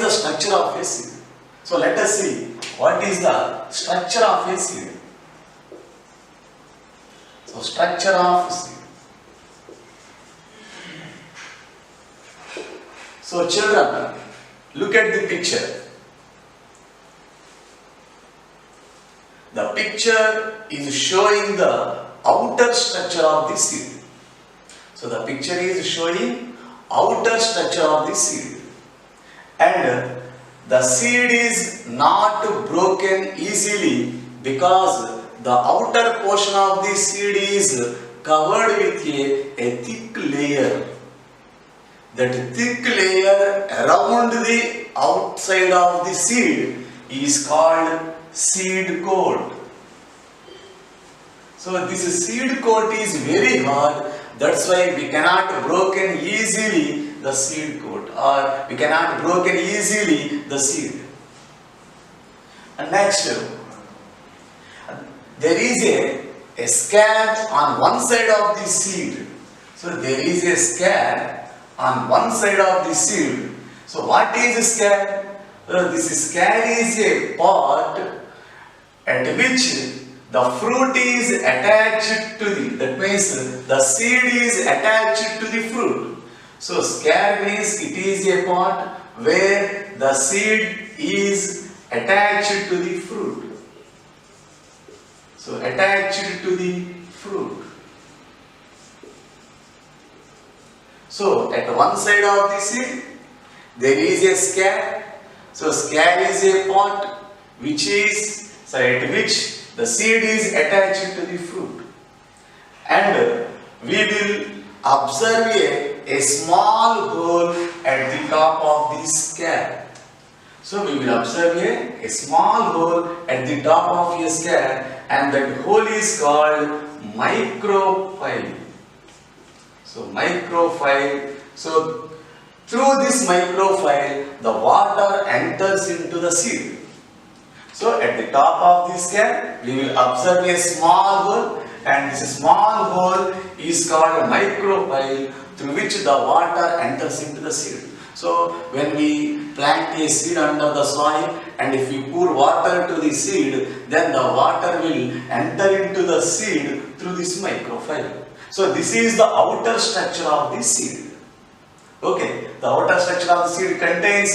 the structure of a seed? So let us see what is the structure of a seed. So structure of seed. So children, look at the picture. The picture is showing the outer structure of the seed. So the picture is showing outer structure of the seed. And the seed is not broken easily because the outer portion of the seed is covered with a thick layer. That thick layer around the outside of the seed is called seed coat. So this seed coat is very hard. That's why we cannot broken easily the seed coat, or we cannot broken easily the seed. And next, there is a scab on one side of the seed. So there is a scab on one side of the seed. So what is a scab? This scab is a part at which the fruit is attached to the, that means the seed is attached to the fruit. So scab means it is a part where the seed is attached to the fruit. So attached to the fruit. So at one side of the seed there is a scab. So scab is a part which is, so at which the seed is attached to the fruit. And we will observe a small hole at the top of the scab. So we will observe a small hole at the top of a scab, and that hole is called micropyle. So micropyle. So through this micropyle the water enters into the seed. So at the top of the scab we will observe a small hole, and this small hole is called micropyle, through which the water enters into the seed. So when we plant a seed under the soil, and if we pour water to the seed, then the water will enter into the seed through this micropyle. So this is the outer structure of the seed. Okay, the outer structure of the seed contains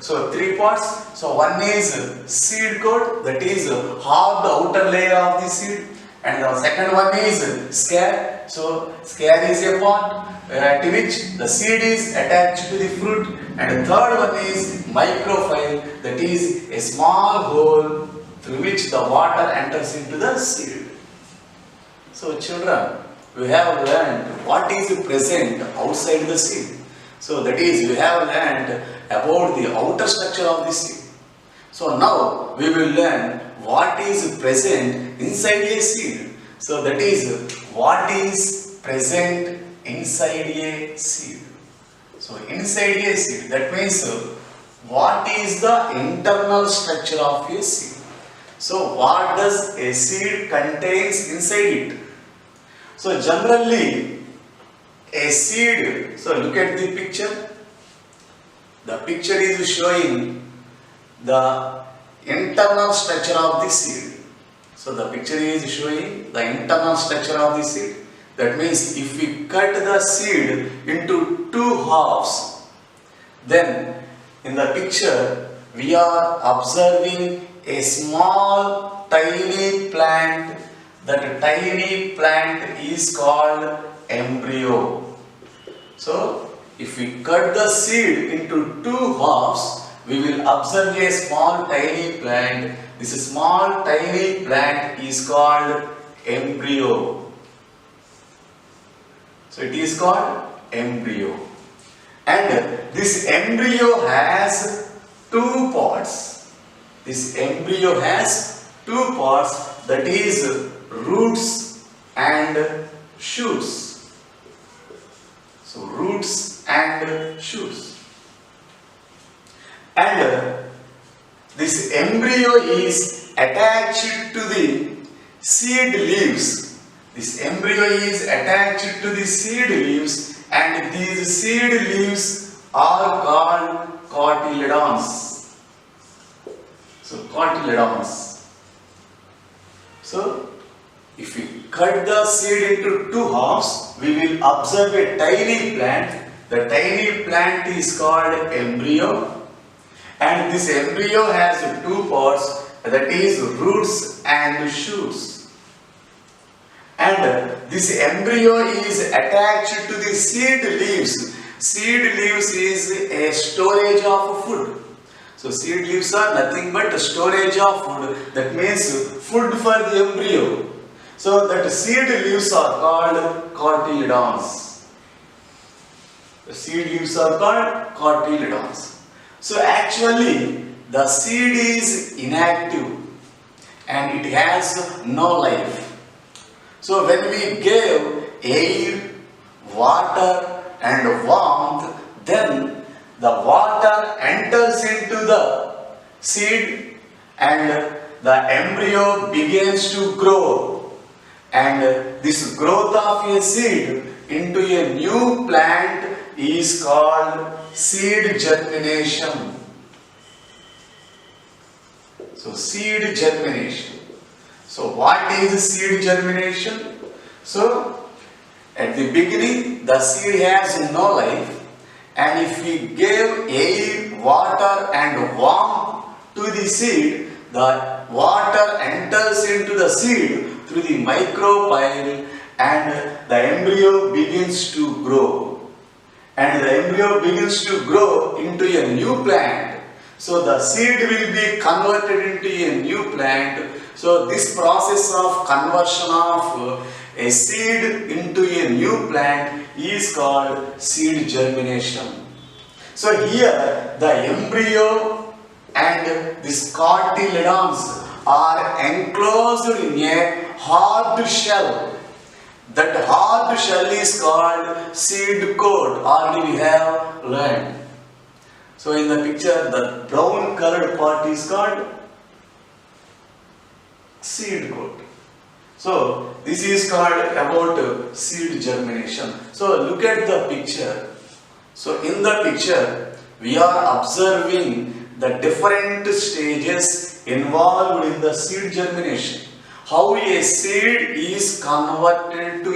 so three parts. So one is seed coat, that is half the outer layer of the seed, and the second one is scab. So scab is a part at which the seed is attached to the fruit, and the third one is micropyle, that is a small hole through which the water enters into the seed. So children, we have learned what is present outside the seed. So that is, we have learned about the outer structure of the seed. So now we will learn what is present inside a seed. So that is, what is present inside a seed. So inside a seed, that means what is the internal structure of a seed. So what does a seed contains inside it? So generally a seed, so look at the picture. The picture is showing the internal structure of the seed. So the picture is showing the internal structure of the seed. That means if we cut the seed into two halves, then in the picture we are observing a small tiny plant. That tiny plant is called embryo. So if we cut the seed into two halves, we will observe a small tiny plant. This small tiny plant is called embryo. So it is called embryo. And this embryo has two parts. This embryo has two parts, that is roots and shoots. So roots and shoots. And this embryo is attached to the seed leaves. This embryo is attached to the seed leaves, and these seed leaves are called cotyledons. So cotyledons. So if we cut the seed into two halves, we will observe a tiny plant. The tiny plant is called embryo, and this embryo has two parts, that is roots and shoots. And this embryo is attached to the seed leaves. Seed leaves is a storage of food. So seed leaves are nothing but storage of food. That means food for the embryo. So that seed leaves are called cotyledons. The seed leaves are called cotyledons. So actually the seed is inactive and it has no life. So when we give air, water and warmth, then the water enters into the seed and the embryo begins to grow. And this growth of a seed into a new plant is called seed germination. So seed germination. So what is seed germination? So at the beginning the seed has no life, and if we give air, water and warmth to the seed, the water enters into the seed through the micropyle and the embryo begins to grow. And the embryo begins to grow into a new plant. So the seed will be converted into a new plant. So this process of conversion of a seed into a new plant is called seed germination. So here the embryo and these cotyledons are enclosed in a hard shell. That hard shell is called seed coat. Already we have learned. So in the picture, the brown colored part is called seed coat. So this is called about seed germination. So look at the picture. So in the picture, we are observing the different stages involved in the seed germination. How a seed is converted to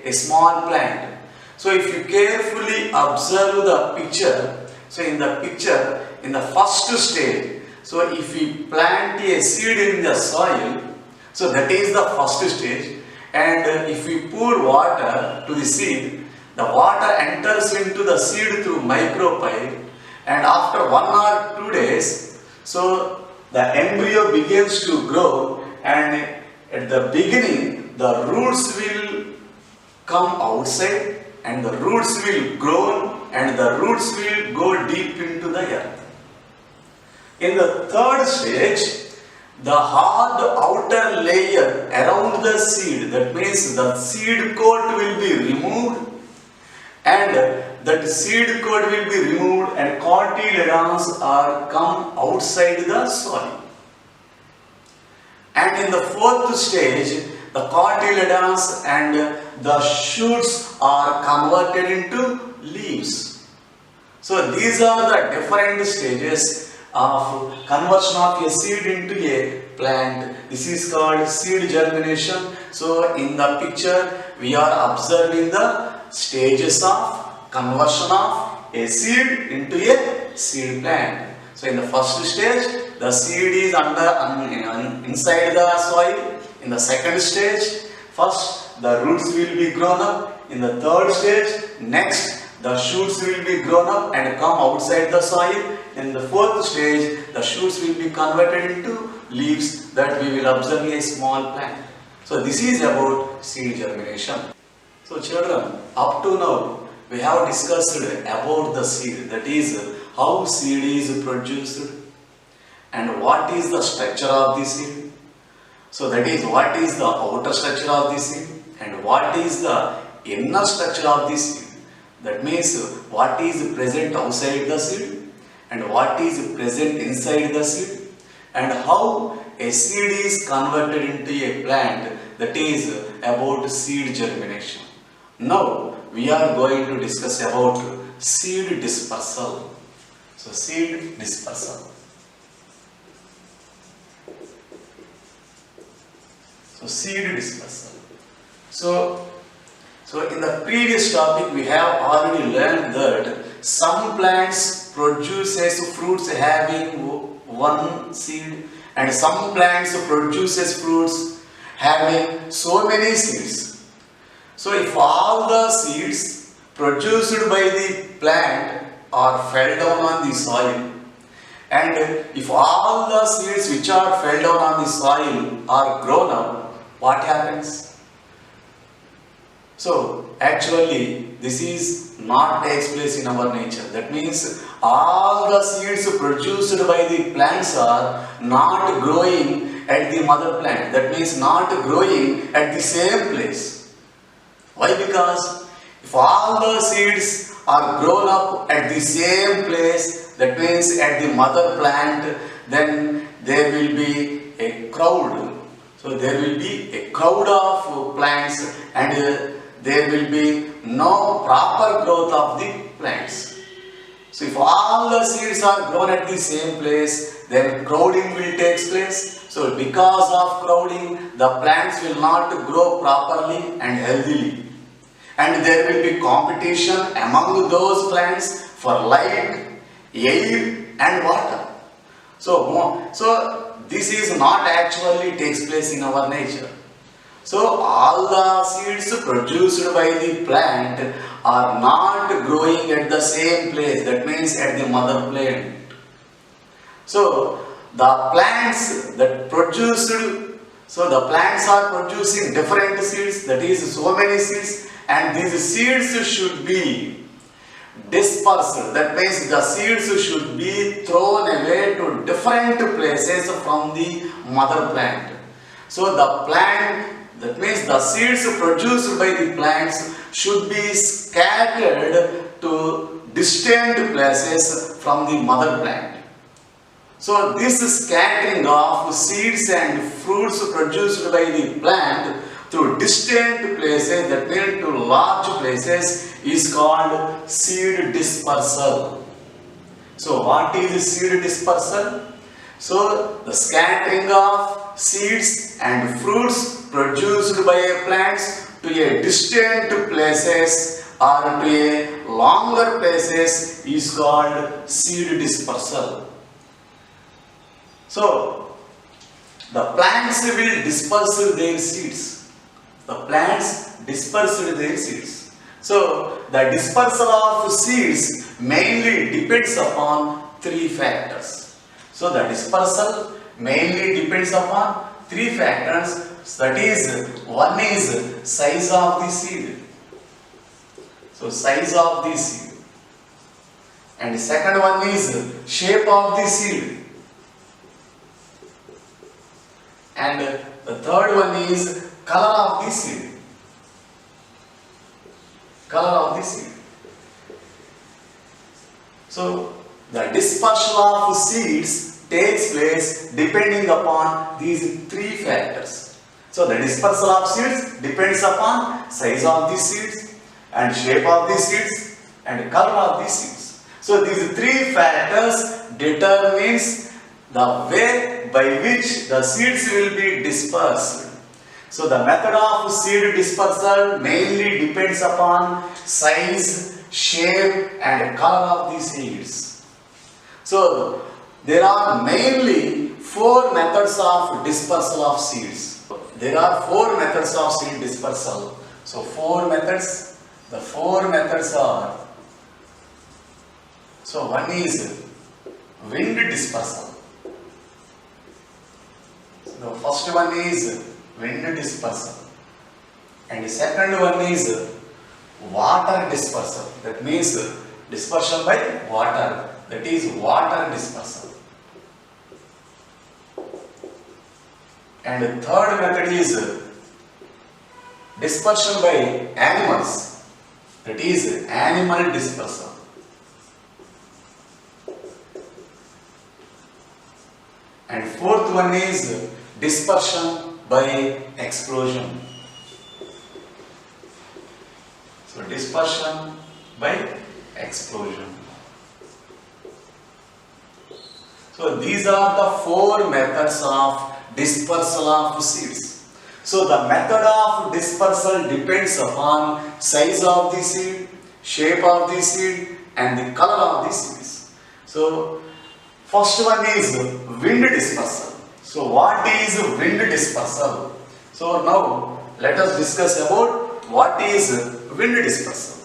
a small plant. So if you carefully observe the picture, so in the picture, in the first stage, so if we plant a seed in the soil, so that is the first stage, and if we pour water to the seed, the water enters into the seed through micropyle, and after 1 or 2 days, so the embryo begins to grow, and at the beginning the roots will come outside and the roots will grow and the roots will go deep into the earth. In the third stage, the hard outer layer around the seed, that means the seed coat will be removed, and that seed coat will be removed and cotyledons are come outside the soil. And in the fourth stage, the cotyledons and the shoots are converted into leaves. So these are the different stages of conversion of a seed into a plant. This is called seed germination. So in the picture, we are observing the stages of conversion of a seed into a seed plant. So in the first stage, the seed is inside the soil. In the second stage, first the roots will be grown up. In the third stage, next the shoots will be grown up and come outside the soil. In the fourth stage, the shoots will be converted into leaves that we will observe a small plant. So this is about seed germination. So children, up to now we have discussed about the seed, that is how seed is produced and what is the structure of the seed. So that is what is the outer structure of the seed and what is the inner structure of the seed. That means what is present outside the seed and what is present inside the seed, and how a seed is converted into a plant, that is about seed germination. Now we are going to discuss about seed dispersal. So seed dispersal. So seed dispersal. So in the previous topic we have already learned that some plants produces fruits having one seed and some plants produces fruits having so many seeds. So if all the seeds produced by the plant are fell down on the soil, and if all the seeds which are fell down on the soil are grown up, what happens? So actually this is not takes place in our nature. That means all the seeds produced by the plants are not growing at the mother plant. That means not growing at the same place. Why? Because if all the seeds are grown up at the same place, that means at the mother plant, then there will be a crowd. So there will be a crowd of plants and there will be no proper growth of the plants. So if all the seeds are grown at the same place, then crowding will take place. So because of crowding, the plants will not grow properly and healthily. And there will be competition among those plants for light, air and water. So this is not actually takes place in our nature. So all the seeds produced by the plant are not growing at the same place. That means at the mother plant. So the plants that produced, so the plants are producing different seeds, that is so many seeds, and these seeds should be dispersed. That means the seeds should be thrown away to different places from the mother plant. So the plant, that means the seeds produced by the plants should be scattered to distant places from the mother plant. So this scattering of seeds and fruits produced by the plant to distant places, that means to large places, is called seed dispersal. So what is seed dispersal? So the scattering of seeds and fruits produced by a plants to a distant places or to a longer places is called seed dispersal. So the plants will disperse their seeds. The plants disperse their seeds. So the dispersal of seeds mainly depends upon three factors. So the dispersal mainly depends upon three factors. That is, one is size of the seed. So size of the seed. And the second one is shape of the seed. And the third one is color of the seed. Color of the seed. So the dispersal of seeds takes place depending upon these three factors. So the dispersal of seeds depends upon size of the seeds and shape of the seeds and color of the seeds. So these three factors determines the way by which the seeds will be dispersed. So the method of seed dispersal mainly depends upon size, shape and color of the seeds. So there are mainly four methods of dispersal of seeds. There are four methods of seed dispersal. So four methods. The four methods are, so one is wind dispersal. So the first one is wind dispersal. And the second one is water dispersal. That means dispersal by water. That is water dispersal. And the third method is dispersal by animals. That is animal dispersal. And fourth one is dispersion by explosion. So dispersion by explosion. So these are the four methods of dispersal of seeds. So the method of dispersal depends upon size of the seed, shape of the seed, and the color of the seeds. So first one is wind dispersal. So what is wind dispersal? So now let us discuss about what is wind dispersal.